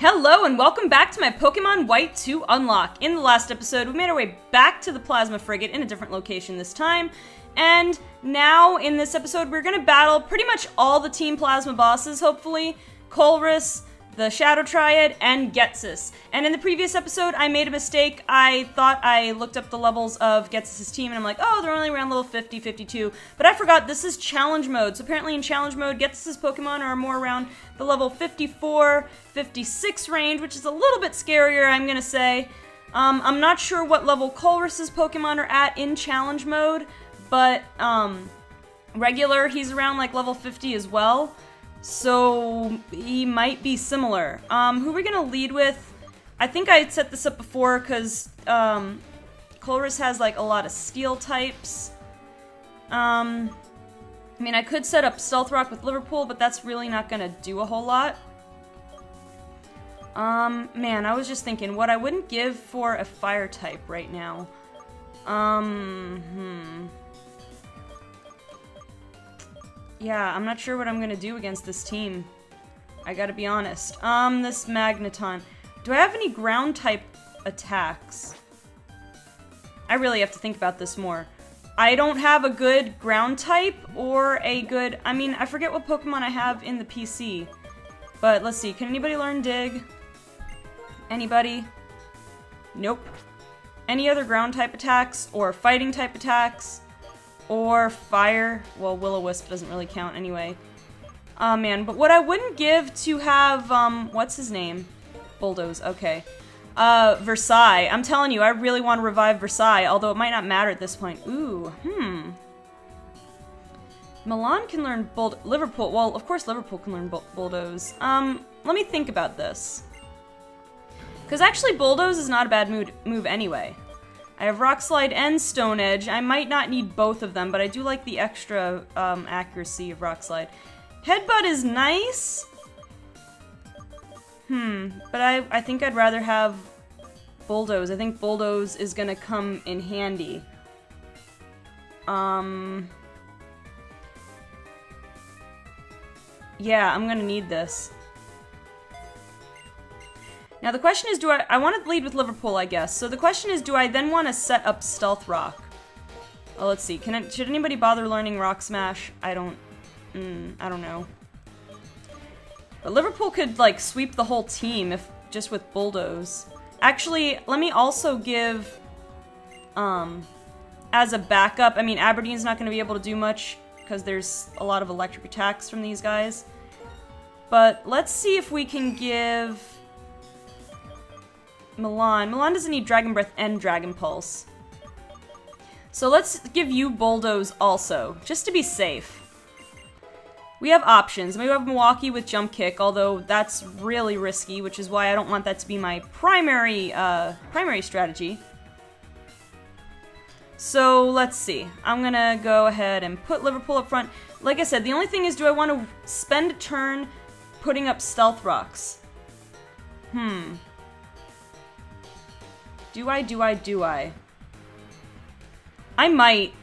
Hello and welcome back to my Pokemon White 2 Unlock. In the last episode, we made our way back to the Plasma Frigate in a different location this time. And now, in this episode, we're gonna battle pretty much all the Team Plasma bosses, hopefully. Colress, the Shadow Triad, and Getsis. And in the previous episode, I made a mistake. I thought I looked up the levels of Getsis' team, and I'm like, oh, they're only around level 50, 52. But I forgot, this is Challenge Mode. So apparently in Challenge Mode, Getsis' Pokemon are more around the level 54, 56 range, which is a little bit scarier, I'm gonna say. I'm not sure what level Colress' Pokemon are at in Challenge Mode, but regular, he's around like level 50 as well. So he might be similar. Who are we gonna lead with? I think I set this up before because Colress has like a lot of steel types. I mean, I could set up Stealth Rock with Liverpool, but that's really not gonna do a whole lot. Man, I was just thinking what I wouldn't give for a fire type right now. Yeah, I'm not sure what I'm gonna do against this team. I gotta be honest. This Magneton. Do I have any ground type attacks? I really have to think about this more. I don't have a good ground type or a good... I mean, I forget what Pokemon I have in the PC. But let's see, can anybody learn Dig? Anybody? Nope. Any other ground type attacks or fighting type attacks? Or fire. Well, Will-O-Wisp doesn't really count anyway. Oh man, but what I wouldn't give to have, what's his name? Bulldoze, okay. Versailles. I'm telling you, I really want to revive Versailles, although it might not matter at this point. Ooh, Milan can learn Liverpool. Well, of course Liverpool can learn Bulldoze. Let me think about this. Because actually Bulldoze is not a bad move anyway. I have Rock Slide and Stone Edge. I might not need both of them, but I do like the extra accuracy of Rock Slide. Headbutt is nice. But I think I'd rather have Bulldoze. I think Bulldoze is gonna come in handy. Yeah, I'm gonna need this. Now the question is, I want to lead with Liverpool, I guess. So the question is, do I then want to set up Stealth Rock? Oh, let's see. Should anybody bother learning Rock Smash? I don't know. But Liverpool could, like, sweep the whole team just with Bulldoze. Actually, let me also give, as a backup, I mean, Aberdeen's not going to be able to do much because there's a lot of electric attacks from these guys. But let's see if we can give... Milan doesn't need Dragon Breath and Dragon Pulse. So let's give you Bulldoze also, just to be safe. We have options. We have Milwaukee with Jump Kick, although that's really risky, which is why I don't want that to be my primary strategy. So let's see. I'm gonna go ahead and put Liverpool up front. Like I said, the only thing is, do I want to spend a turn putting up Stealth Rocks? Do I? I might.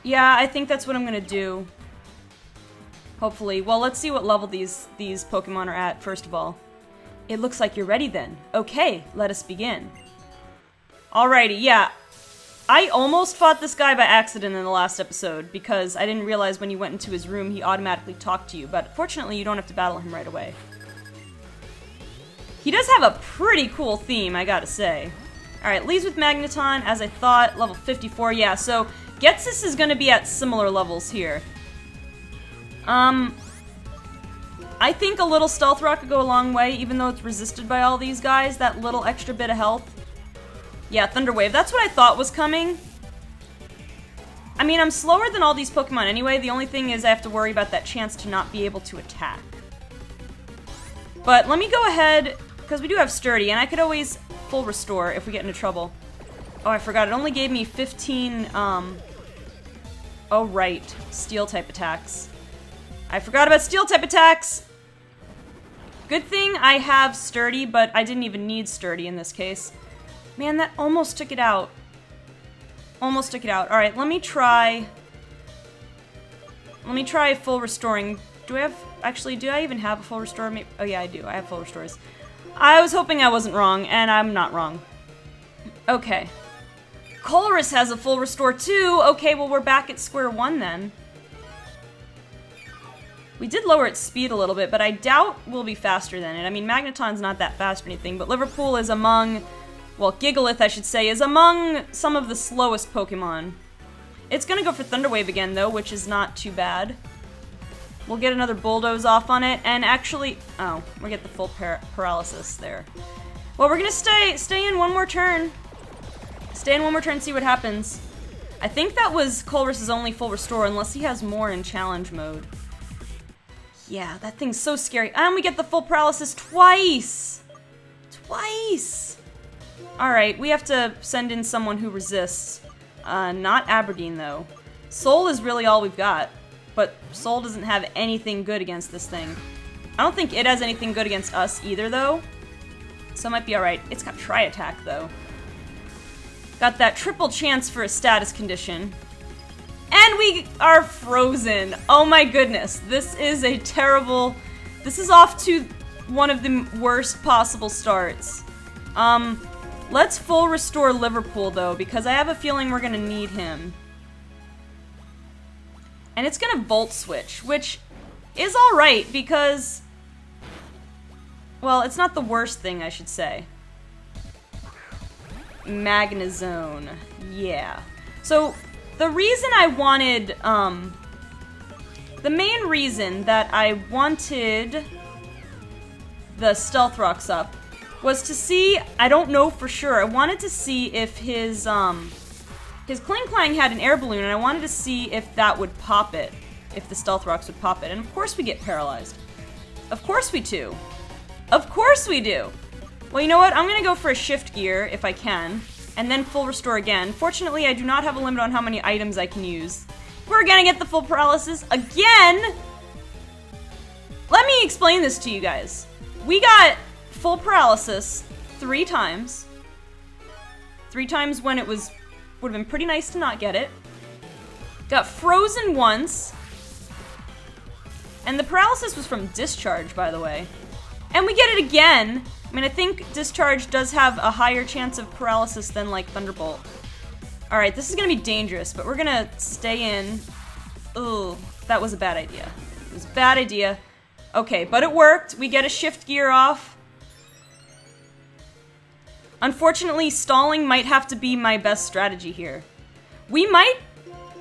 Yeah, I think that's what I'm gonna do. Hopefully. Well, let's see what level these Pokemon are at, first of all. It looks like you're ready then. Okay, let us begin. Alrighty, yeah. I almost fought this guy by accident in the last episode, because I didn't realize when you went into his room he automatically talked to you, but fortunately you don't have to battle him right away. He does have a pretty cool theme, I gotta say. Alright, leads with Magneton, as I thought, level 54, yeah, so Getsis is gonna be at similar levels here. I think a little Stealth Rock could go a long way, even though it's resisted by all these guys, that little extra bit of health. Yeah, Thunder Wave, that's what I thought was coming. I mean, I'm slower than all these Pokemon anyway, the only thing is I have to worry about that chance to not be able to attack. But let me go ahead... because we do have Sturdy, and I could always full restore if we get into trouble. Oh, I forgot. It only gave me 15, oh, right. Steel-type attacks. I forgot about Steel-type attacks! Good thing I have Sturdy, but I didn't even need Sturdy in this case. Man, that almost took it out. Almost took it out. Alright, let me try full restoring Do I have... Actually, do I even have a full restore? Maybe, oh yeah, I do. I have full restores. I was hoping I wasn't wrong, and I'm not wrong. Okay. Colress has a full restore too! Okay, well we're back at square one then. We did lower its speed a little bit, but I doubt we'll be faster than it. I mean, Magneton's not that fast or anything, but Liverpool is among... Well, Gigalith, I should say, is among some of the slowest Pokemon. It's gonna go for Thunder Wave again, though, which is not too bad. We'll get another Bulldoze off on it, and actually... Oh, we get the full paralysis there. Well, we're gonna stay in one more turn. Stay in one more turn, see what happens. I think that was Colress's only full restore, unless he has more in challenge mode. Yeah, that thing's so scary. And we get the full paralysis twice! Twice! Alright, we have to send in someone who resists. Not Aberdeen, though. Soul is really all we've got. But Soul doesn't have anything good against this thing. I don't think it has anything good against us either, though. So it might be alright. It's got Tri-Attack, though. Got that triple chance for a status condition. And we are frozen. Oh my goodness. This is a terrible... This is off to one of the worst possible starts. Let's full restore Liverpool, though, because I have a feeling we're gonna need him. And it's gonna Volt Switch, which is alright, because... Well, it's not the worst thing, I should say. Magnezone. Yeah. So, the reason I wanted, the main reason that I wanted the Stealth Rocks up was to see, I don't know for sure, I wanted to see if his Kling Klang had an air balloon, and I wanted to see if that would pop it, if the Stealth Rocks would pop it, and of course we get paralyzed. Of course we do. Of course we do! Well, you know what? I'm gonna go for a Shift Gear, if I can, and then full restore again. Fortunately, I do not have a limit on how many items I can use. We're gonna get the full paralysis again! Let me explain this to you guys. We got full paralysis 3 times. 3 times when it would have been pretty nice to not get it. Got frozen once. And the paralysis was from Discharge, by the way. And we get it again! I mean, I think Discharge does have a higher chance of paralysis than, like, Thunderbolt. Alright, this is gonna be dangerous, but we're gonna stay in. Ugh, that was a bad idea. It was a bad idea. Okay, but it worked. We get a Shift Gear off. Unfortunately, stalling might have to be my best strategy here. We might,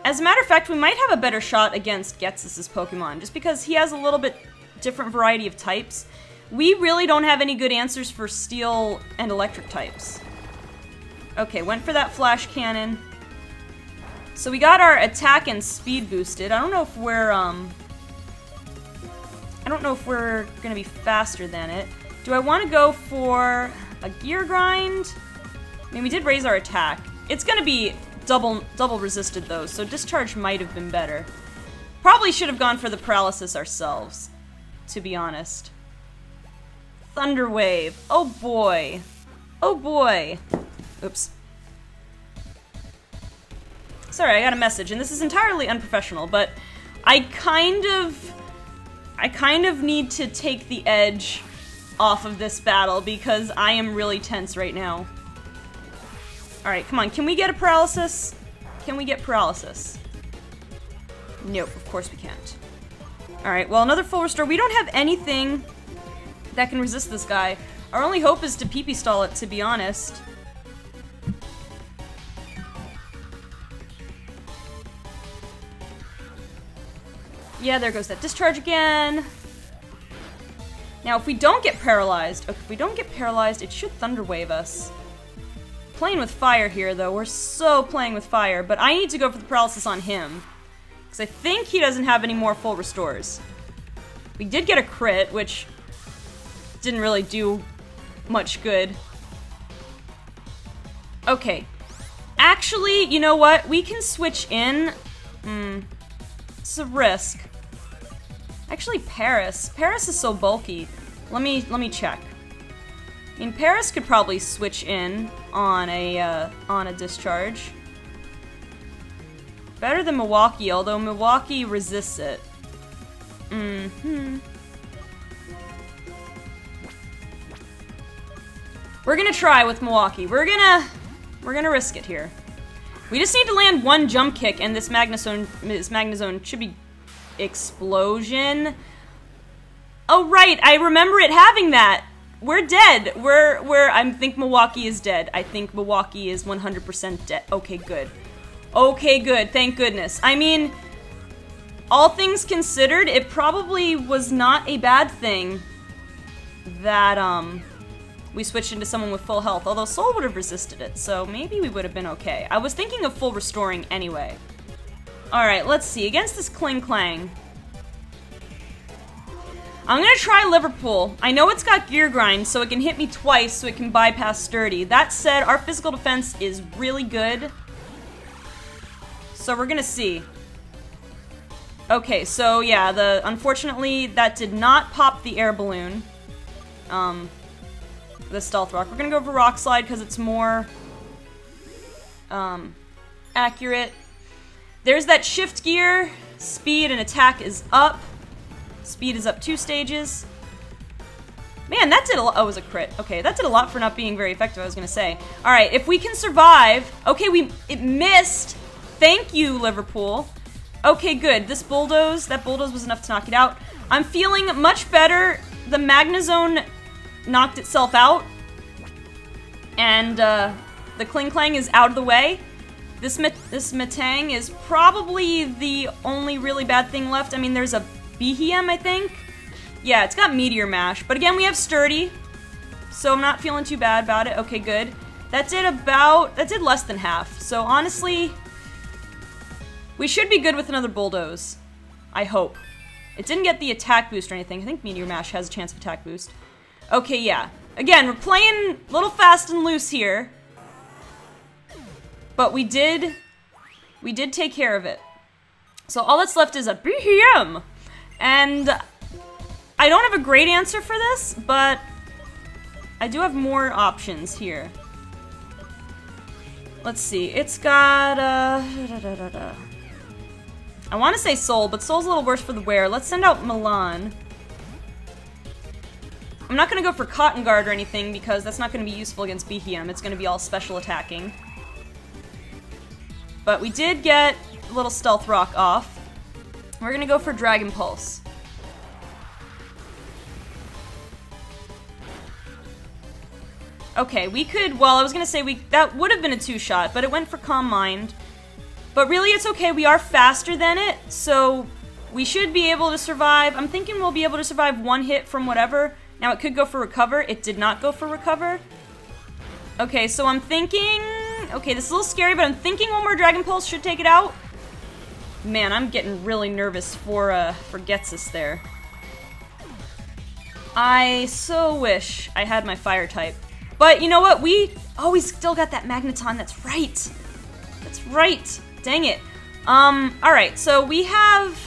as a matter of fact, we might have a better shot against Ghetsis' Pokemon, just because he has a little bit different variety of types. We really don't have any good answers for Steel and Electric types. Okay, went for that Flash Cannon. So we got our attack and speed boosted. I don't know if we're gonna be faster than it. Do I want to go for a Gear Grind? I mean, we did raise our attack. It's gonna be double resisted though, so Discharge might have been better. Probably should have gone for the paralysis ourselves, to be honest. Thunder Wave. Oh boy. Oh boy. Oops. Sorry, I got a message, and this is entirely unprofessional, but I kind of need to take the edge off of this battle because I am really tense right now. Alright, come on, can we get a paralysis? Can we get paralysis? Nope, of course we can't. Alright, well, another full restore. We don't have anything that can resist this guy. Our only hope is to PP stall it, to be honest. Yeah, there goes that Discharge again. Now, if we don't get paralyzed, it should Thunder Wave us. Playing with fire here, though. We're so playing with fire, but I need to go for the paralysis on him. Because I think he doesn't have any more full restores. We did get a crit, which didn't really do much good. Okay. Actually, you know what? We can switch in. It's a risk. Actually, Paris. Paris is so bulky. Let me check. I mean, Paris could probably switch in on a Discharge. Better than Milwaukee, although Milwaukee resists it. We're gonna try with Milwaukee. We're gonna risk it here. We just need to land one jump kick, and this Magnezone should be explosion. Oh right, I remember it having that. We're dead. I think Milwaukee is dead. I think Milwaukee is 100% dead. Okay, good. Okay, good. Thank goodness. I mean, all things considered, it probably was not a bad thing that, we switched into someone with full health, although Soul would have resisted it, so maybe we would have been okay. I was thinking of full restoring anyway. Alright, let's see. Against this Kling Clang, I'm gonna try Liverpool. I know it's got Gear Grind, so it can hit me twice, so it can bypass Sturdy. That said, our physical defense is really good. So we're gonna see. Okay, so yeah, unfortunately, that did not pop the air balloon. The Stealth Rock. We're gonna go for Rock Slide because it's more accurate. There's that shift gear. Speed and attack is up. Speed is up 2 stages. Man, that did a lot. Oh, it was a crit. Okay, that did a lot for not being very effective, I was gonna say. Alright, if we can survive. Okay, it missed. Thank you, Liverpool. Okay, good. That bulldoze was enough to knock it out. I'm feeling much better. The Magnezone knocked itself out, and the Kling Clang is out of the way. This Metang is probably the only really bad thing left. I mean, there's a Behem, I think. Yeah, it's got Meteor Mash, but again, we have Sturdy, so I'm not feeling too bad about it. Okay, good. That did less than half, so honestly, we should be good with another Bulldoze. I hope. It didn't get the attack boost or anything. I think Meteor Mash has a chance of attack boost. Okay, yeah. Again, we're playing a little fast and loose here. But we did take care of it. So all that's left is a BM! And I don't have a great answer for this, but I do have more options here. Let's see. It's got, I want to say Soul, but Soul's a little worse for the wear. Let's send out Milan. I'm not going to go for Cotton Guard or anything because that's not going to be useful against Behem. It's going to be all special attacking. But we did get a little Stealth Rock off. We're going to go for Dragon Pulse. Okay, we could, well, I was going to say that would have been a 2-shot, but it went for Calm Mind. But really, it's okay. We are faster than it, so we should be able to survive. I'm thinking we'll be able to survive 1 hit from whatever. Now, it could go for Recover. It did not go for Recover. Okay, so I'm thinking... Okay, this is a little scary, but I'm thinking 1 more Dragon Pulse should take it out. Man, I'm getting really nervous for Getsus there. I so wish I had my Fire type. But you know what? We still got that Magneton. That's right. That's right. Dang it. Alright, so we have...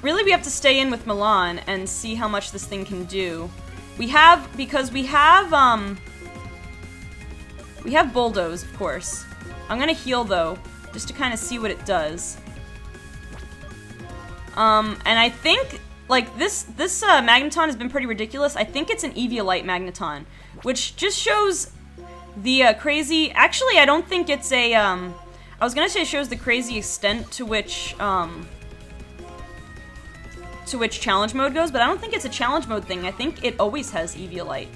Really, we have to stay in with Milan and see how much this thing can do. Because we have Bulldoze, of course. I'm gonna heal, though, just to kind of see what it does. And I think, like, this Magneton has been pretty ridiculous. I think it's an Eviolite Magneton, which just shows the crazy... Actually, I don't think it's a, I was gonna say it shows the crazy extent to which challenge mode goes, but I don't think it's a challenge mode thing. I think it always has Eviolite,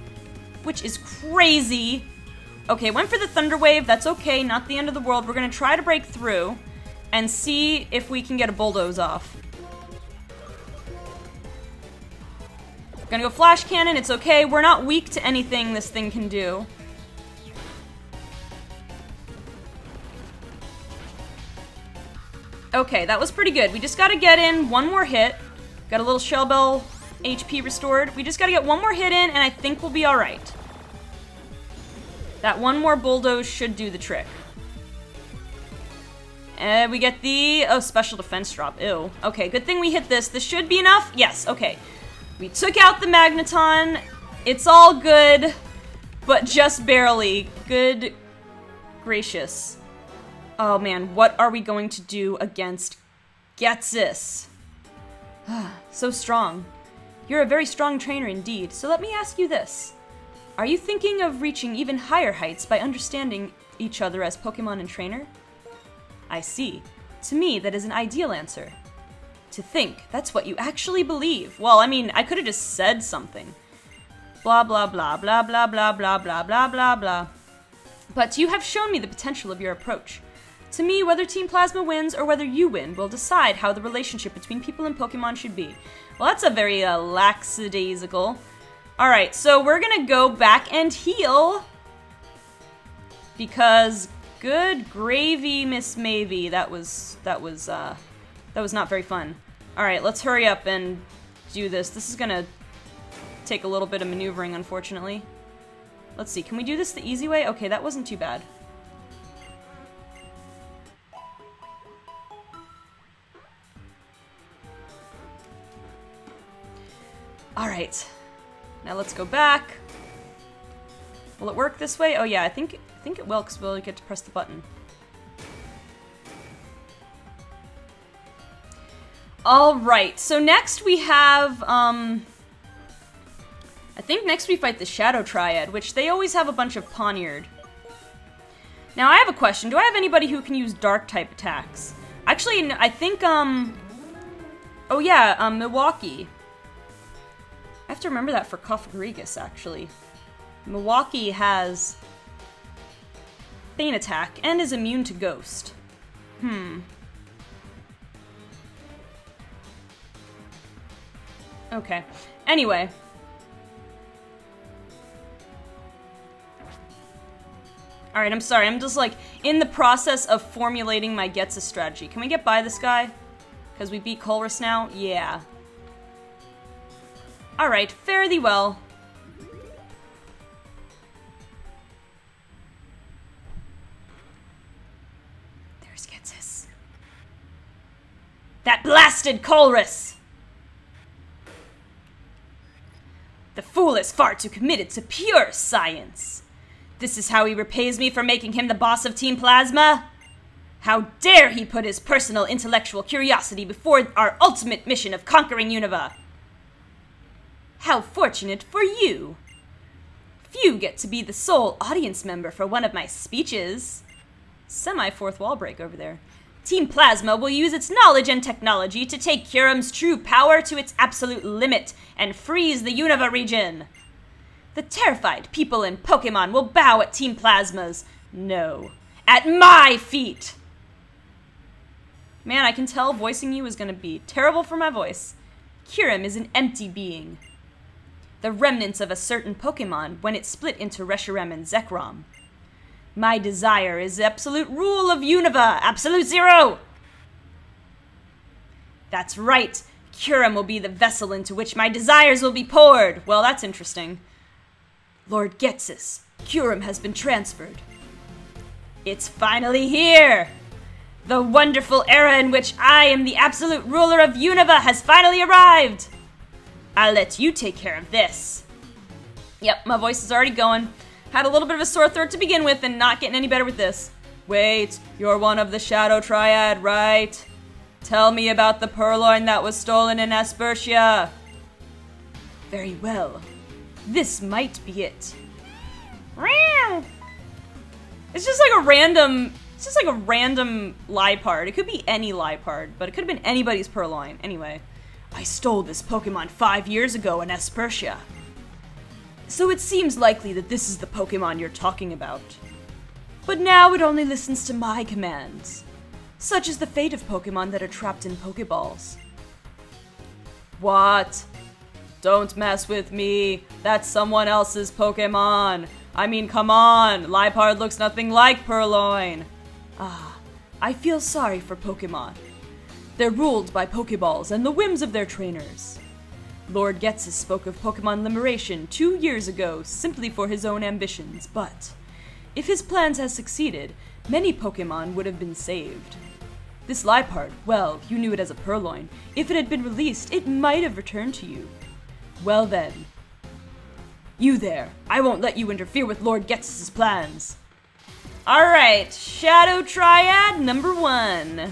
which is crazy. Okay, went for the Thunder Wave. That's okay, not the end of the world. We're gonna try to break through and see if we can get a Bulldoze off. Gonna go Flash Cannon. It's okay. We're not weak to anything this thing can do. Okay, that was pretty good. We just gotta get in 1 more hit. Got a little Shell Bell HP restored. We just gotta get 1 more hit in, and I think we'll be alright. That 1 more Bulldoze should do the trick. And we get the... Oh, Special Defense Drop. Ew. Okay, good thing we hit this. This should be enough. Yes, okay. We took out the Magneton. It's all good, but just barely. Good gracious. Oh man, what are we going to do against Getsis? So strong. You're a very strong trainer indeed, so let me ask you this. Are you thinking of reaching even higher heights by understanding each other as Pokemon and trainer? I see. To me, that is an ideal answer. To think, that's what you actually believe. Well, I mean, I could have just said something. Blah, blah, blah, blah, blah, blah, blah, blah, blah, blah, blah. But you have shown me the potential of your approach. To me, whether Team Plasma wins or whether you win will decide how the relationship between people and Pokemon should be. Well, that's a very lackadaisical. Alright, so we're gonna go back and heal. Because, good gravy, Miss Maybe. That was not very fun. Alright, let's hurry up and do this. This is gonna take a little bit of maneuvering, unfortunately. Let's see, can we do this the easy way? Okay, that wasn't too bad. Alright, now let's go back. Will it work this way? Oh yeah, I think it will, because we'll get to press the button. Alright, so next we have, I think next we fight the Shadow Triad, which they always have a bunch of Poniard. Now I have a question, do I have anybody who can use Dark-type attacks? Actually, I think, oh yeah, Milwaukee. I have to remember that for Cofagrigus, actually. Milwaukee has Feint Attack and is immune to Ghost. Okay. Anyway. Alright, I'm sorry. I'm just, like, in the process of formulating my Getsis strategy. Can we get by this guy? Because we beat Colress now? Yeah. Alright, fare thee well. There's Getsis. That blasted Colress! The fool is far too committed to pure science. This is how he repays me for making him the boss of Team Plasma? How dare he put his personal intellectual curiosity before our ultimate mission of conquering Unova? How fortunate for you! Few get to be the sole audience member for one of my speeches. Semi-fourth wall break over there. Team Plasma will use its knowledge and technology to take Kyurem's true power to its absolute limit and freeze the Unova region. The terrified people in Pokémon will bow at Team Plasma's, no, at my feet! Man, I can tell voicing you is going to be terrible for my voice. Kyurem is an empty being. The remnants of a certain Pokémon when it split into Reshiram and Zekrom. My desire is absolute rule of Unova, absolute zero! That's right, Kyurem will be the vessel into which my desires will be poured. Well, that's interesting. Lord Getsis, Kyurem has been transferred. It's finally here! The wonderful era in which I am the absolute ruler of Unova has finally arrived! I'll let you take care of this. Yep, my voice is already going. Had a little bit of a sore throat to begin with and not getting any better with this. Wait, you're one of the Shadow Triad, right? Tell me about the Purloin that was stolen in Aspertia. Very well. This might be it. It's just like a random Liepard. It could be any Liepard, but it could have been anybody's Purloin. Anyway, I stole this Pokemon 5 years ago in Aspertia. So it seems likely that this is the Pokemon you're talking about. But now it only listens to my commands. Such is the fate of Pokemon that are trapped in Pokeballs. What? Don't mess with me. That's someone else's Pokemon. I mean, come on. Liepard looks nothing like Purloin. Ah, I feel sorry for Pokemon. They're ruled by Pokeballs and the whims of their trainers. Lord Getsis spoke of Pokemon liberation 2 years ago simply for his own ambitions, but if his plans had succeeded, many Pokemon would have been saved. This Liepard, well, you knew it as a Purloin. If it had been released, it might have returned to you. Well then. You there, I won't let you interfere with Lord Getsis' plans. Alright, Shadow Triad number 1.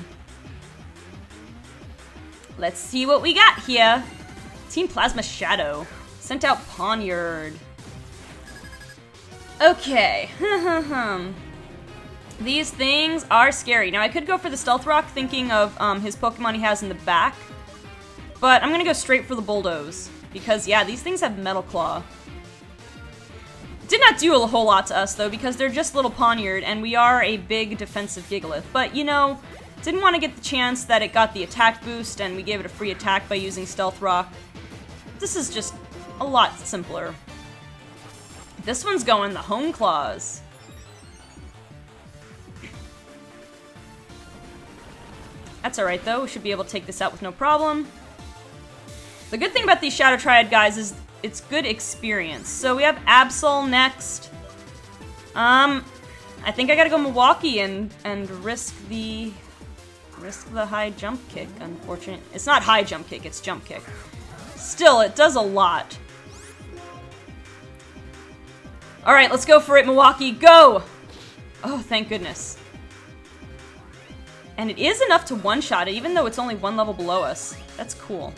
Let's see what we got here. Team Plasma Shadow. Sent out Poniard. Okay. These things are scary. Now, I could go for the Stealth Rock, thinking of his Pokemon he has in the back. But I'm gonna go straight for the Bulldoze. Because, yeah, these things have Metal Claw. Did not do a whole lot to us, though, because they're just little Poniard, and we are a big defensive Gigalith. But, you know, didn't want to get the chance that it got the attack boost, and we gave it a free attack by using Stealth Rock. This is just a lot simpler. This one's going the Hone Claws. That's alright, though. We should be able to take this out with no problem. The good thing about these Shadow Triad guys is it's good experience. So we have Absol next. I think I gotta go Milwaukee and risk the high jump kick, unfortunately. It's not high jump kick, it's jump kick. Still, it does a lot. Alright, let's go for it, Milwaukee. Go! Oh, thank goodness. And it is enough to one-shot it, even though it's only one level below us. That's cool.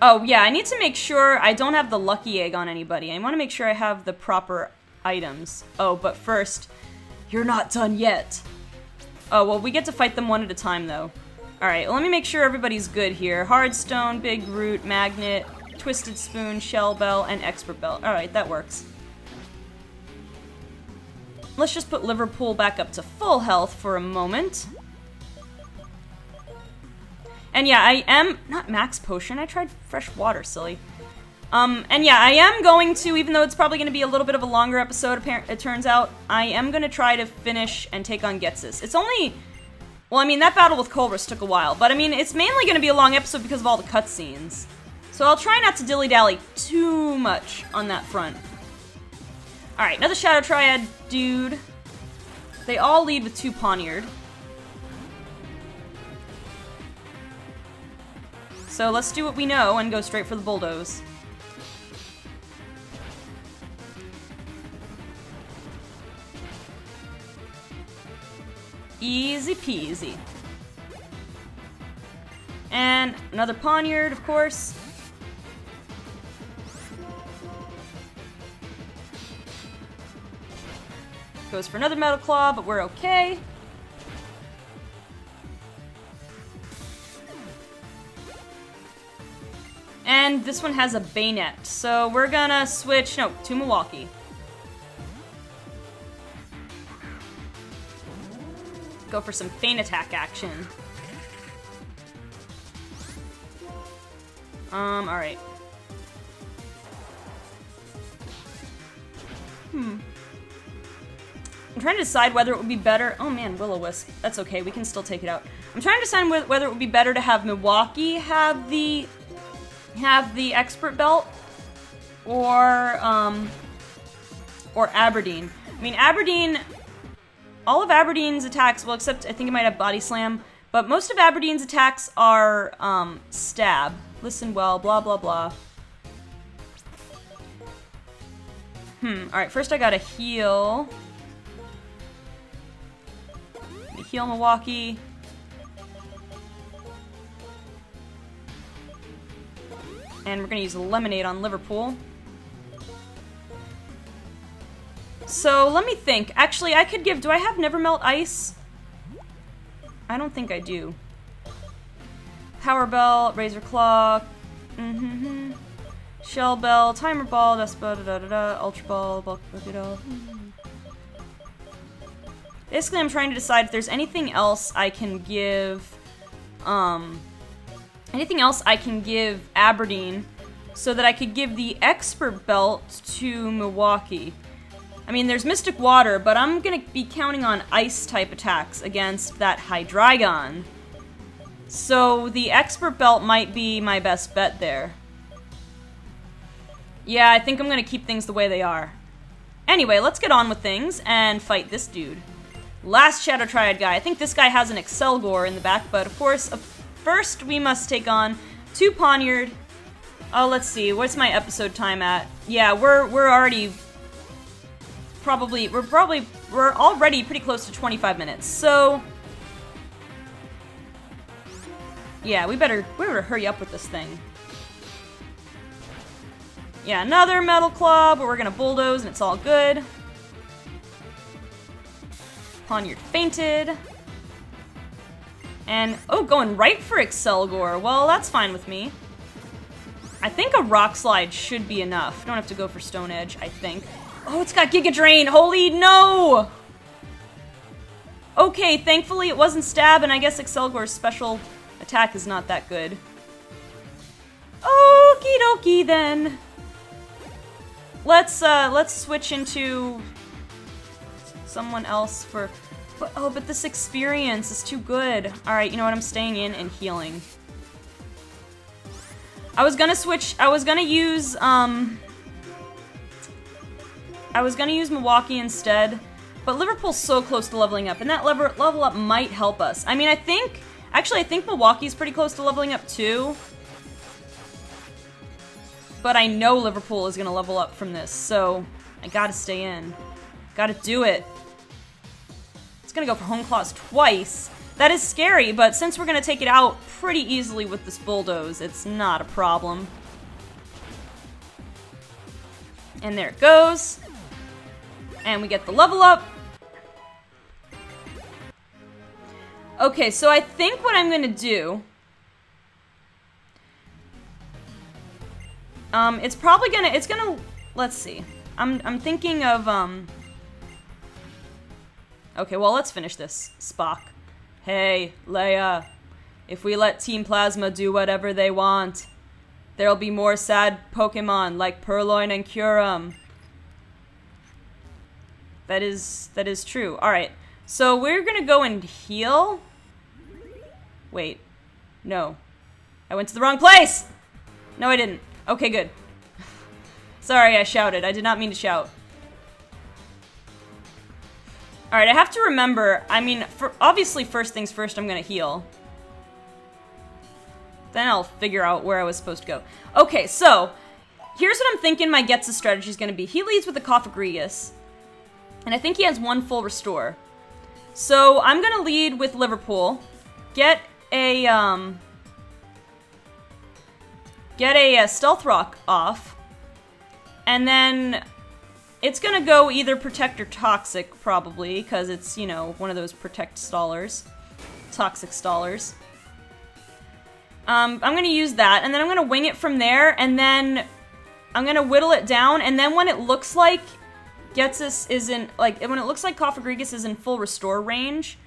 Oh, yeah, I need to make sure I don't have the Lucky Egg on anybody. I want to make sure I have the proper items. Oh, but first, you're not done yet. Oh, well, we get to fight them one at a time, though. Alright, well, let me make sure everybody's good here. Hardstone, Big Root, Magnet, Twisted Spoon, Shell Bell, and Expert Bell. Alright, that works. Let's just put Liverpool back up to full health for a moment. And yeah, I am, not max potion, I tried fresh water, silly. And yeah, I am going to, even though it's probably going to be a little bit of a longer episode, it turns out, I am going to try to finish and take on Getsus. It's only, well, I mean, that battle with Colress took a while, but I mean, it's mainly going to be a long episode because of all the cutscenes. So I'll try not to dilly-dally too much on that front. Alright, another Shadow Triad dude. They all lead with 2 Poniard. So let's do what we know and go straight for the Bulldoze. Easy peasy. And another Poniard, of course. Goes for another Metal Claw, but we're okay. And this one has a Bayonet, so we're gonna switch, no, to Milwaukee. Go for some feint attack action. Alright. I'm trying to decide whether it would be better. Oh man, Will-O-Wisp. That's okay, we can still take it out. I'm trying to decide whether it would be better to have Milwaukee have the expert belt, or Aberdeen. I mean, Aberdeen, all of Aberdeen's attacks, well, except I think it might have Body Slam, but most of Aberdeen's attacks are stab. Listen well, blah blah blah. Alright, first I gotta heal. Heal Milwaukee. And we're gonna use Lemonade on Liverpool. So, let me think. Actually, I could give... Do I have Never Melt Ice? I don't think I do. Power Bell, Razor Claw, Shell Bell, Timer Ball, Despa, Ultra Ball, Bulk Ball. Basically, I'm trying to decide if there's anything else I can give... anything else I can give Aberdeen so that I could give the Expert Belt to Milwaukee. I mean, there's Mystic Water, but I'm gonna be counting on Ice-type attacks against that Hydreigon. So the Expert Belt might be my best bet there. Yeah, I think I'm gonna keep things the way they are. Anyway, let's get on with things and fight this dude. Last Shadow Triad guy. I think this guy has an Excelgor in the back, but of course, first we must take on 2 Poniard. Oh, let's see. What's my episode time at? Yeah, we're already we're already pretty close to 25 minutes, so... Yeah, we better hurry up with this thing. Yeah, another metal claw, but we're gonna bulldoze and it's all good. Poniard fainted. And, oh, going right for Excelgor. Well, that's fine with me. I think a Rock Slide should be enough. Don't have to go for Stone Edge, I think. Oh, it's got Giga Drain! Holy no! Okay, thankfully it wasn't Stab, and I guess Excelgor's special attack is not that good. Okie dokie then. Let's switch into someone else for... But this experience is too good. Alright, you know what? I'm staying in and healing. I was gonna use Milwaukee instead, but Liverpool's so close to leveling up, and that level up might help us. I mean, I think Milwaukee's pretty close to leveling up too. But I know Liverpool is gonna level up from this, so I gotta stay in. Gotta do it. It's gonna go for Home Claws twice. That is scary, but since we're gonna take it out pretty easily with this bulldoze, it's not a problem. And there it goes. And we get the level up. Okay, so I think what I'm gonna do... it's gonna, let's see. I'm thinking of, okay, well, let's finish this. Spock. Hey, Leia. If we let Team Plasma do whatever they want, there'll be more sad Pokemon like Purloin and Kyurem. That is true. Alright, so we're gonna go and heal. Wait. No. I went to the wrong place! No, I didn't. Okay, good. Sorry, I shouted. I did not mean to shout. Alright, I have to remember, I mean, obviously first things first, I'm gonna heal. Then I'll figure out where I was supposed to go. Okay, so, here's what I'm thinking my Getza strategy is gonna be. He leads with the Cophagrigus, and I think he has one full restore. So, I'm gonna lead with Liverpool, get a Stealth Rock off, and then it's gonna go either Protect or Toxic, probably, because it's, you know, one of those Protect stallers. Toxic stallers. I'm gonna use that, and then I'm gonna wing it from there, and then I'm gonna whittle it down, and then when it looks like Ghetsis is in, like, when it looks like Cophagrigus is in full restore range,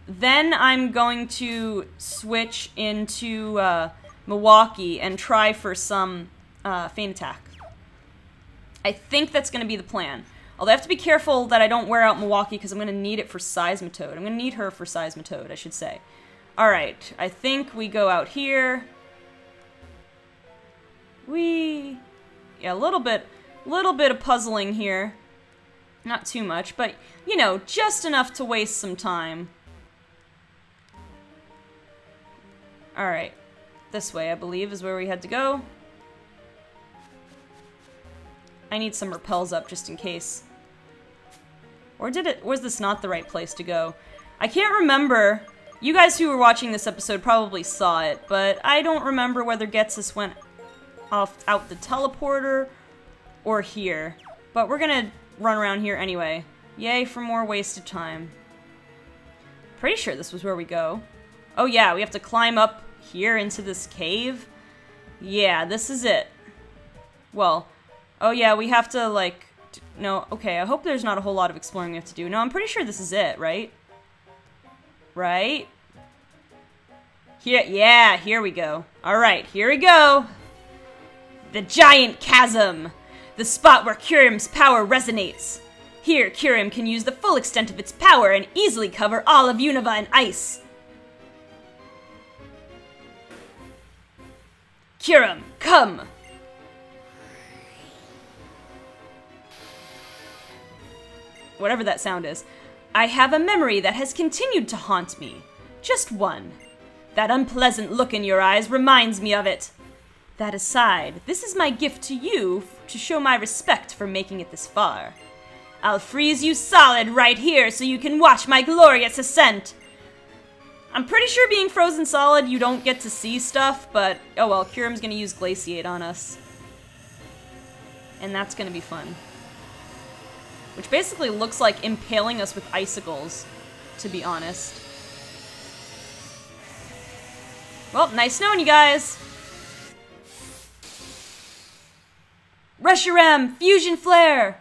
then I'm going to switch into, Milwaukee and try for some feint attack. I think that's going to be the plan. Although I have to be careful that I don't wear out Milwaukee because I'm going to need it for Seismitoad. I'm going to need her for Seismitoad, I should say. Alright, I think we go out here. Yeah, a little bit of puzzling here. Not too much, but, you know, just enough to waste some time. Alright. This way, I believe, is where we had to go. I need some repels up just in case. Or was this not the right place to go? I can't remember. You guys who were watching this episode probably saw it, but I don't remember whether Ghetsis went out the teleporter or here. But we're gonna run around here anyway. Yay for more wasted time. Pretty sure this was where we go. Oh yeah, we have to climb up here into this cave? Yeah, this is it. Well, oh yeah, we have to, like... No, okay, I hope there's not a whole lot of exploring we have to do. No, I'm pretty sure this is it, right? Right? Here, yeah, here we go. Alright, here we go! The Giant Chasm! The spot where Kyurem's power resonates. Here, Kyurem can use the full extent of its power and easily cover all of Unova in ice. Kyurem, come! Whatever that sound is. I have a memory that has continued to haunt me. Just one. That unpleasant look in your eyes reminds me of it. That aside, this is my gift to you to show my respect for making it this far. I'll freeze you solid right here so you can watch my glorious ascent. I'm pretty sure being frozen solid, you don't get to see stuff, but oh well, Kyurem's gonna use Glaciate on us. And that's gonna be fun. Which basically looks like impaling us with icicles, to be honest. Well, nice knowing you guys! Reshiram! Fusion Flare!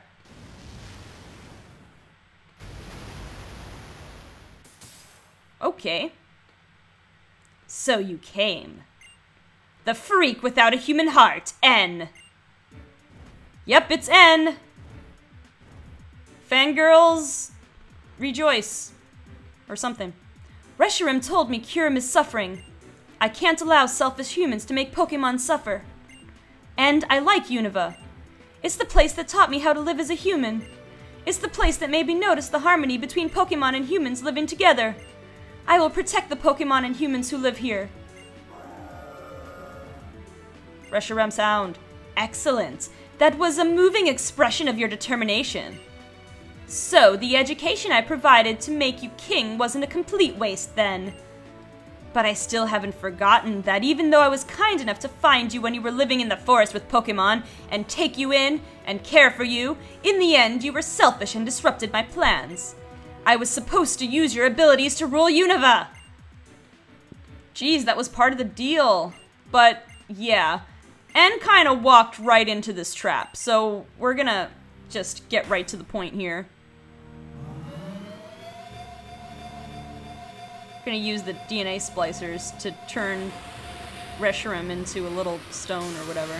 Okay. So you came. The freak without a human heart, N. Yep, it's N. Fangirls, rejoice. Or something. Reshiram told me Kyurem is suffering. I can't allow selfish humans to make Pokemon suffer. And I like Unova. It's the place that taught me how to live as a human. It's the place that made me notice the harmony between Pokemon and humans living together. I will protect the Pokemon and humans who live here. Reshiram sound. Excellent. That was a moving expression of your determination. So, the education I provided to make you king wasn't a complete waste then. But I still haven't forgotten that even though I was kind enough to find you when you were living in the forest with Pokemon, and take you in, and care for you, in the end you were selfish and disrupted my plans. I was supposed to use your abilities to rule Unova! Jeez, that was part of the deal. But, yeah. N kinda walked right into this trap, so we're gonna just get right to the point here. We're gonna use the DNA splicers to turn Reshiram into a little stone or whatever.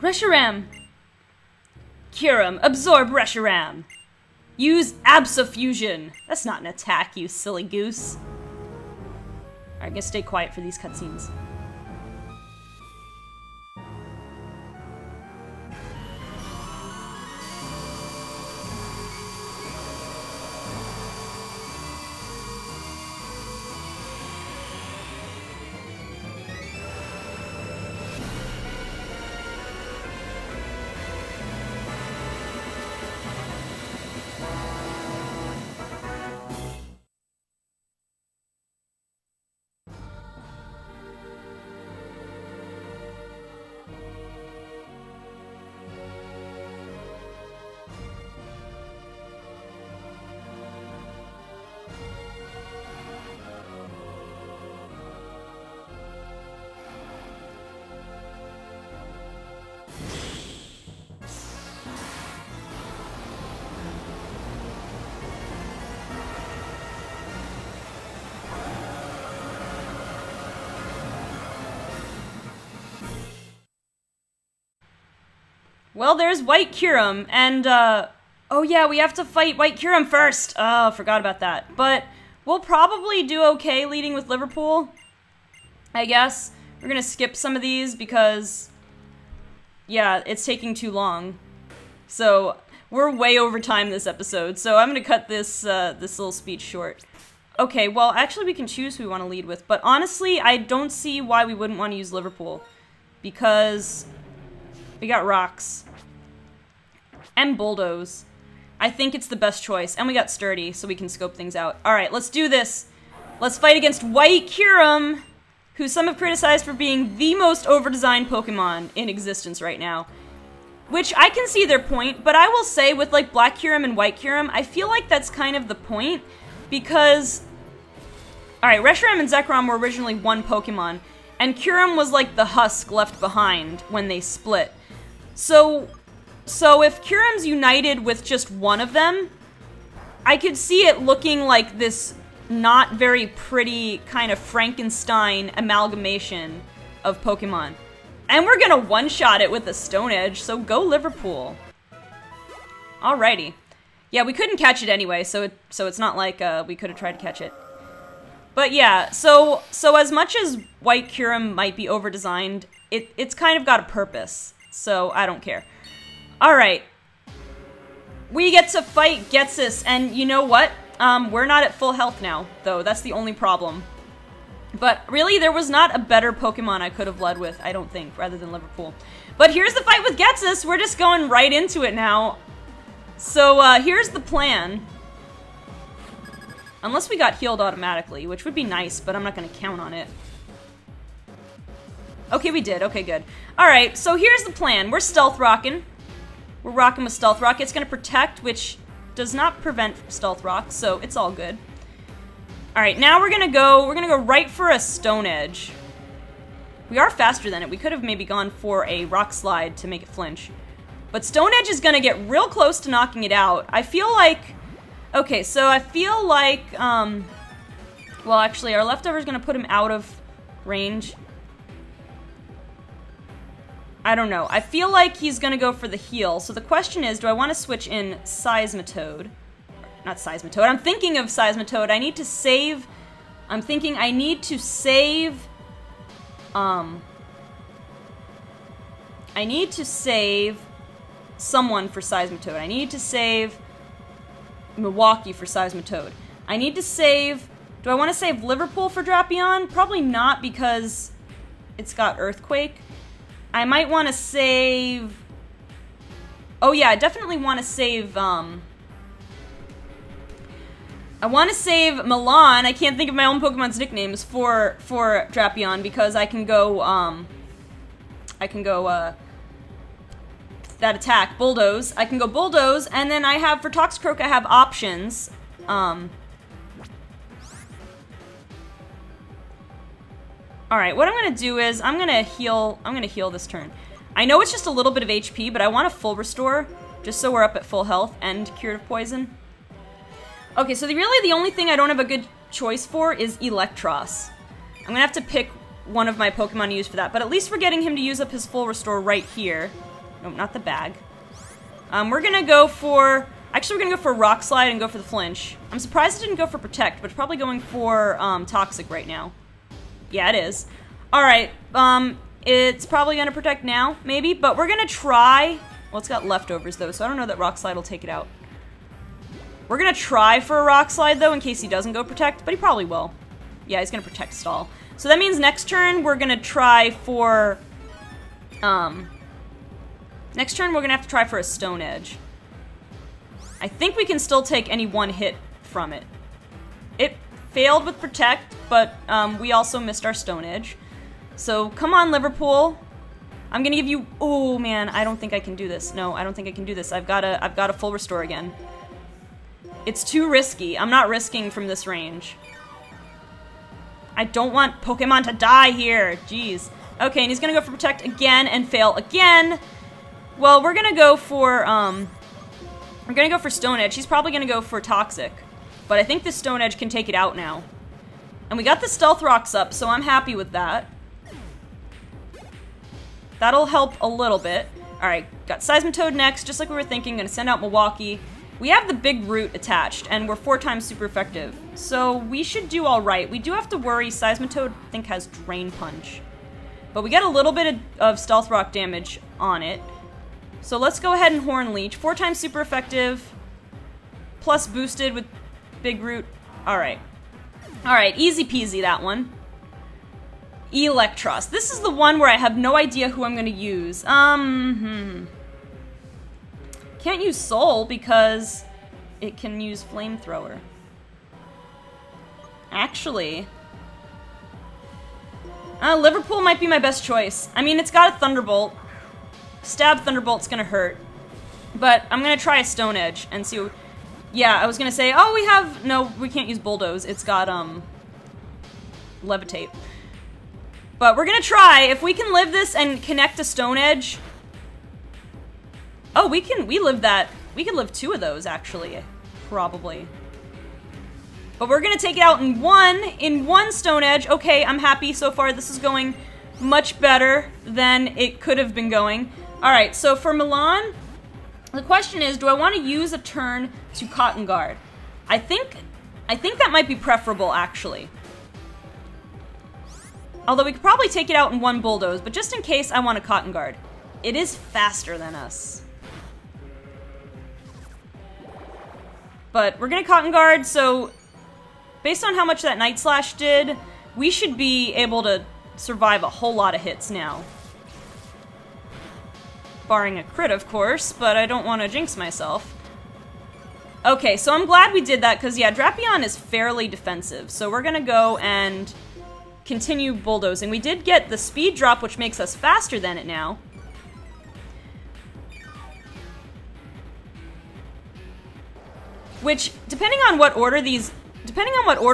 Reshiram! Kyurem, absorb Reshiram! Use Absofusion! That's not an attack, you silly goose. Alright, I'm gonna stay quiet for these cutscenes. Well, there's White Kyurem, and, oh yeah, we have to fight White Kyurem first! Oh, forgot about that. But we'll probably do okay leading with Liverpool, I guess. We're gonna skip some of these because, yeah, it's taking too long. So, we're way over time this episode, so I'm gonna cut this, this little speech short. Okay, well, actually we can choose who we want to lead with, but honestly, I don't see why we wouldn't want to use Liverpool. Because we got rocks. And bulldoze. I think it's the best choice. And we got Sturdy, so we can scope things out. Alright, let's do this. Let's fight against White Kyurem, who some have criticized for being the most over-designed Pokemon in existence right now. Which, I can see their point, but I will say, with, like, Black Kyurem and White Kyurem, I feel like that's kind of the point, because... Alright, Reshiram and Zekrom were originally one Pokemon, and Kyurem was, like, the husk left behind when they split. So if Kyurem's united with just one of them, I could see it looking like this not very pretty kind of Frankenstein amalgamation of Pokemon. And we're gonna one-shot it with a Stone Edge, so go Liverpool. Alrighty. Yeah, we couldn't catch it anyway, so it's not like we could have tried to catch it. But yeah, so as much as White Kyurem might be over-designed, it's kind of got a purpose, so I don't care. Alright. We get to fight Getsus, and you know what? We're not at full health now, though. That's the only problem. But really, there was not a better Pokemon I could have led with, I don't think, rather than Liverpool. But here's the fight with Getsus! We're just going right into it now. So, here's the plan. Unless we got healed automatically, which would be nice, but I'm not gonna count on it. Okay, we did. Okay, good. Alright, so here's the plan. We're Stealth Rocking. We're rocking with Stealth Rock. It's gonna protect, which does not prevent Stealth Rock, so it's all good. Alright, now we're gonna go right for a Stone Edge. We are faster than it. We could have maybe gone for a Rock Slide to make it flinch. But Stone Edge is gonna get real close to knocking it out. I feel like... Okay, so I feel like, well, actually, our Leftover's gonna put him out of range. I don't know. I feel like he's gonna go for the heal. So the question is, do I want to switch in Seismitoad? Not Seismitoad. I'm thinking of Seismitoad. I need to save... I'm thinking I need to save... I need to save someone for Seismitoad. I need to save Milwaukee for Seismitoad. I need to save... Do I want to save Liverpool for Drapion? Probably not, because it's got Earthquake. I might want to save... Oh yeah, I definitely want to save, I want to save Milan. I can't think of my own Pokemon's nicknames for Drapion, because I can go, that attack, Bulldoze. I can go Bulldoze, and then I have, for Toxicroak, I have options. Alright, what I'm gonna do is, I'm gonna heal this turn. I know it's just a little bit of HP, but I want a full restore, just so we're up at full health and Curative Poison. Okay, so really the only thing I don't have a good choice for is Electros. I'm gonna have to pick one of my Pokemon to use for that, but at least we're getting him to use up his full restore right here. Nope, not the bag. We're gonna go for... Actually, we're gonna go for Rock Slide and go for the flinch. I'm surprised it didn't go for Protect, but it's probably going for Toxic right now. Yeah, it is. Alright, it's probably gonna Protect now, maybe, but we're gonna try... Well, it's got Leftovers, though, so I don't know that Rock Slide will take it out. We're gonna try for a Rock Slide, though, in case he doesn't go Protect, but he probably will. Yeah, he's gonna Protect Stall. So that means next turn, we're gonna try for... Next turn, we're gonna have to try for a Stone Edge. I think we can still take any one hit from it. It failed with Protect, but we also missed our Stone Edge. So, come on, Liverpool. I'm gonna give you... Oh, man, I don't think I can do this. No, I don't think I can do this. I've got a full restore again. It's too risky. I'm not risking from this range. I don't want Pokemon to die here. Jeez. Okay, and he's gonna go for Protect again and fail again. Well, we're gonna go for, Stone Edge. He's probably gonna go for Toxic. But I think the Stone Edge can take it out now. And we got the Stealth Rocks up, so I'm happy with that. That'll help a little bit. Alright, got Seismitoad next, just like we were thinking. Gonna send out Milwaukee. We have the big root attached, and we're 4 times super effective. So we should do alright. We do have to worry. Seismitoad, I think, has Drain Punch. But we get a little bit of Stealth Rock damage on it. So let's go ahead and Horn Leech. 4 times super effective. Plus boosted with big root. Alright. Alright, easy peasy that one. Electros. This is the one where I have no idea who I'm gonna use. Can't use Soul because it can use flamethrower. Actually, Liverpool might be my best choice. I mean, it's got a Thunderbolt. Stab Thunderbolt's gonna hurt. But I'm gonna try a Stone Edge and see what... Yeah, I was gonna say, oh, we have... No, we can't use Bulldoze. It's got, Levitate. But we're gonna try. If we can live this and connect a Stone Edge... Oh, we live that. We can live 2 of those, actually. Probably. But we're gonna take it out in one Stone Edge. Okay, I'm happy so far. This is going much better than it could have been going. Alright, so for Milan, the question is, do I want to use a turn to Cotton Guard? I think that might be preferable, actually. Although we could probably take it out in 1 Bulldoze, but just in case, I want a Cotton Guard. It is faster than us. But we're gonna Cotton Guard, so based on how much that Night Slash did, we should be able to survive a whole lot of hits now. Barring a crit, of course, but I don't want to jinx myself. Okay, so I'm glad we did that, because, yeah, Drapion is fairly defensive. So we're gonna go and continue bulldozing. We did get the speed drop, which makes us faster than it now. Which, depending on what order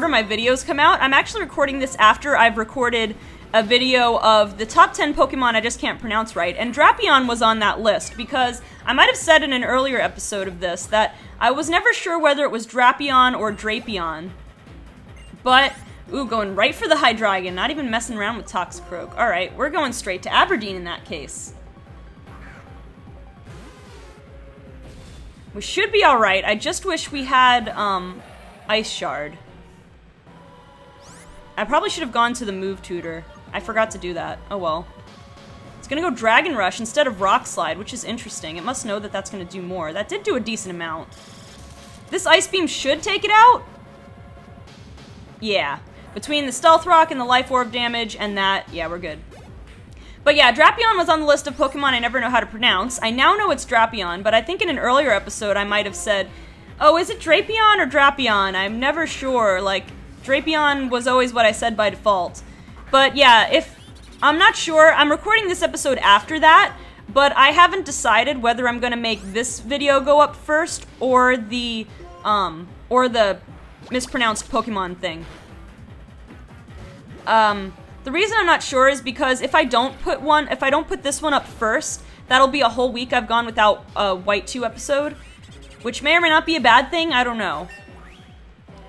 my videos come out, I'm actually recording this after I've recorded a video of the top 10 Pokemon I just can't pronounce right, and Drapion was on that list, because I might have said in an earlier episode of this that I was never sure whether it was Drapion or Drapion. But, ooh, going right for the Hydreigon, not even messing around with Toxicroak. Alright, we're going straight to Aberdeen in that case. We should be alright. I just wish we had, Ice Shard. I probably should have gone to the Move Tutor. I forgot to do that. Oh well. It's gonna go Dragon Rush instead of Rock Slide, which is interesting. It must know that that's gonna do more. That did do a decent amount. This Ice Beam should take it out? Yeah. Between the Stealth Rock and the Life Orb damage and that, yeah, we're good. But yeah, Drapion was on the list of Pokemon I never know how to pronounce. I now know it's Drapion, but I think in an earlier episode I might have said, oh, is it Drapion or Drapion? I'm never sure. Like, Drapion was always what I said by default. But yeah, I'm not sure. I'm recording this episode after that, but I haven't decided whether I'm gonna make this video go up first or the mispronounced Pokemon thing. The reason I'm not sure is because if I don't put this one up first, that'll be a whole week I've gone without a White 2 episode, which may or may not be a bad thing, I don't know.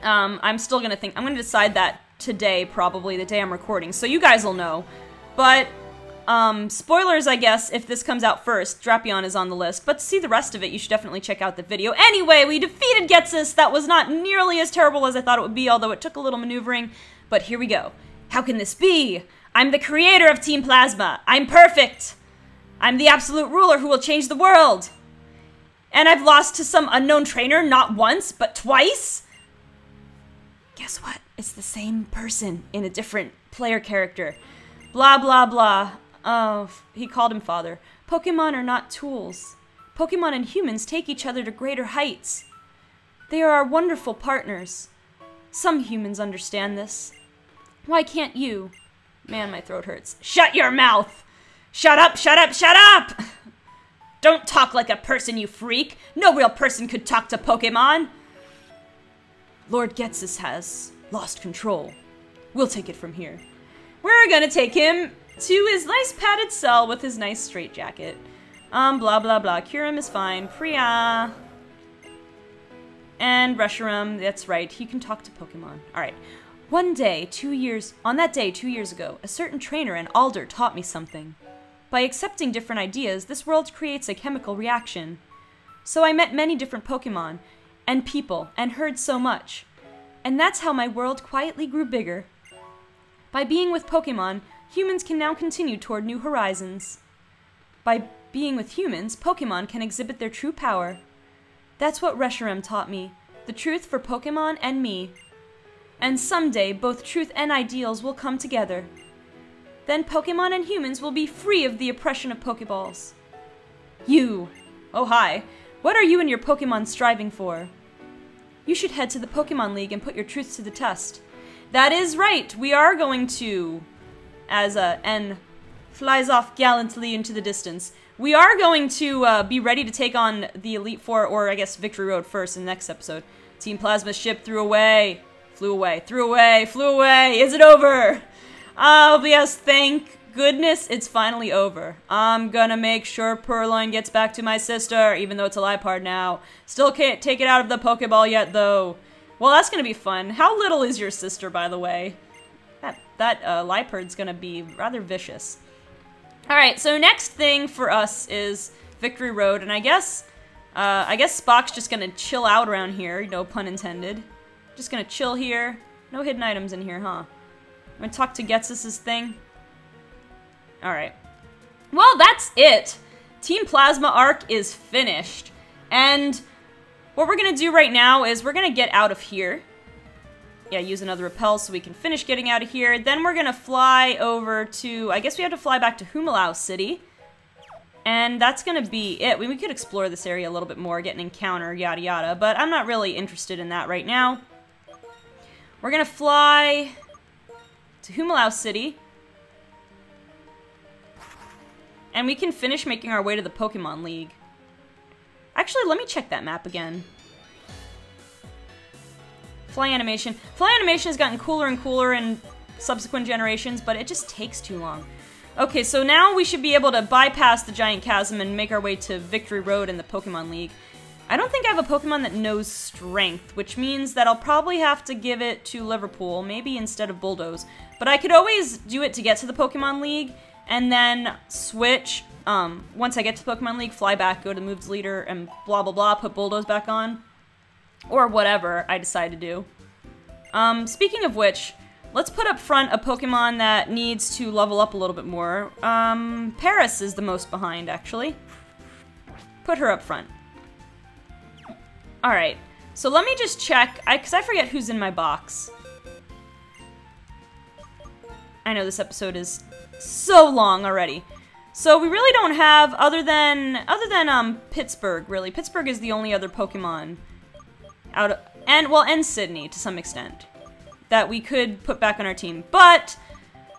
I'm gonna decide that today, probably, the day I'm recording, so you guys will know. But, spoilers, I guess, if this comes out first, Drapion is on the list, but to see the rest of it, you should definitely check out the video. Anyway, we defeated Getsus. That was not nearly as terrible as I thought it would be, although it took a little maneuvering, but here we go. How can this be? I'm the creator of Team Plasma. I'm perfect. I'm the absolute ruler who will change the world. And I've lost to some unknown trainer not once, but twice? Guess what? It's the same person in a different player character. Blah, blah, blah. Oh, he called him father. Pokemon are not tools. Pokemon and humans take each other to greater heights. They are our wonderful partners. Some humans understand this. Why can't you? Man, my throat hurts. Shut your mouth! Shut up, shut up, shut up! Don't talk like a person, you freak! No real person could talk to Pokemon! Lord Getsus has lost control. We'll take it from here. We're gonna take him to his nice padded cell with his nice straitjacket. Blah blah blah. Kyurem is fine. Priya. And Reshiram, that's right, he can talk to Pokemon. Alright. On that day 2 years ago, a certain trainer in Alder taught me something. By accepting different ideas, this world creates a chemical reaction. So I met many different Pokemon, and people, and heard so much. And that's how my world quietly grew bigger. By being with Pokemon, humans can now continue toward new horizons. By being with humans, Pokemon can exhibit their true power. That's what Reshiram taught me, the truth for Pokemon and me. And someday, both truth and ideals will come together. Then Pokemon and humans will be free of the oppression of Pokeballs. You! Oh hi! What are you and your Pokemon striving for? you should head to the Pokemon League and put your truth to the test. That is right, we are going to, as N flies off gallantly into the distance, we are going to be ready to take on the Elite Four, or I guess Victory Road first in the next episode. Team Plasma's ship flew away. Is it over? Oh, yes, thank goodness it's finally over. I'm gonna make sure Purloin gets back to my sister, even though it's a Liepard now. Still can't take it out of the Pokeball yet, though. Well, that's gonna be fun. How little is your sister, by the way? That Liepard's gonna be rather vicious. Alright, so next thing for us is Victory Road, and I guess Spock's just gonna chill out around here, no pun intended. Just gonna chill here. No hidden items in here, huh? I'm gonna talk to Getsus's thing. Alright. Well, that's it! Team Plasma arc is finished. And what we're gonna do right now is we're gonna get out of here. Yeah, use another repel so we can finish getting out of here. Then we're gonna fly over to... I guess we have to fly back to Humalau City. And that's gonna be it. We could explore this area a little bit more, get an encounter, yada yada. But I'm not really interested in that right now. We're gonna fly to Humalau City. And we can finish making our way to the Pokemon League. Actually, let me check that map again. Fly animation. Fly animation has gotten cooler and cooler in subsequent generations, but it just takes too long. Okay, so now we should be able to bypass the giant chasm and make our way to Victory Road in the Pokemon League. I don't think I have a Pokemon that knows Strength, which means that I'll probably have to give it to Liverpool, maybe instead of Bulldoze. But I could always do it to get to the Pokemon League, and then switch, once I get to the Pokemon League, fly back, go to Moves Leader, and blah blah blah, put Bulldoze back on. Or whatever I decide to do. Speaking of which, let's put up front a Pokemon that needs to level up a little bit more. Paris is the most behind, actually. Put her up front. Alright, so let me just check, because I forget who's in my box. I know this episode is so long already. So we really don't have, other than Pittsburgh, really. Pittsburgh is the only other Pokemon and Sydney, to some extent, that we could put back on our team. But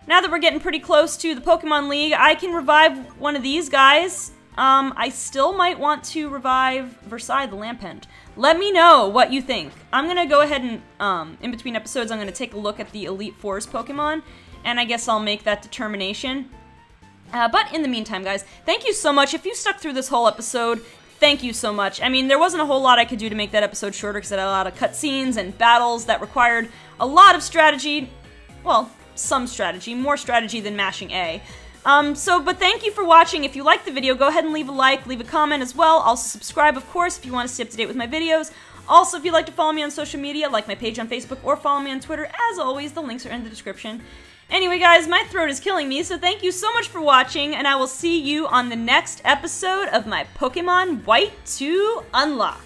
now that we're getting pretty close to the Pokemon League, I can revive one of these guys. I still might want to revive Versailles the Lampent. Let me know what you think. I'm gonna go ahead and, in between episodes, I'm gonna take a look at the Elite Four's Pokemon, and I guess I'll make that determination. But in the meantime, guys, thank you so much. If you stuck through this whole episode, thank you so much. I mean, there wasn't a whole lot I could do to make that episode shorter because it had a lot of cutscenes and battles that required a lot of strategy. Well, some strategy. More strategy than mashing A. But thank you for watching. If you liked the video, go ahead and leave a like, leave a comment as well. Also subscribe, of course, if you want to stay up to date with my videos. Also, if you'd like to follow me on social media, like my page on Facebook or follow me on Twitter, as always, the links are in the description. Anyway, guys, my throat is killing me, so thank you so much for watching, and I will see you on the next episode of my Pokemon White 2 Unlock.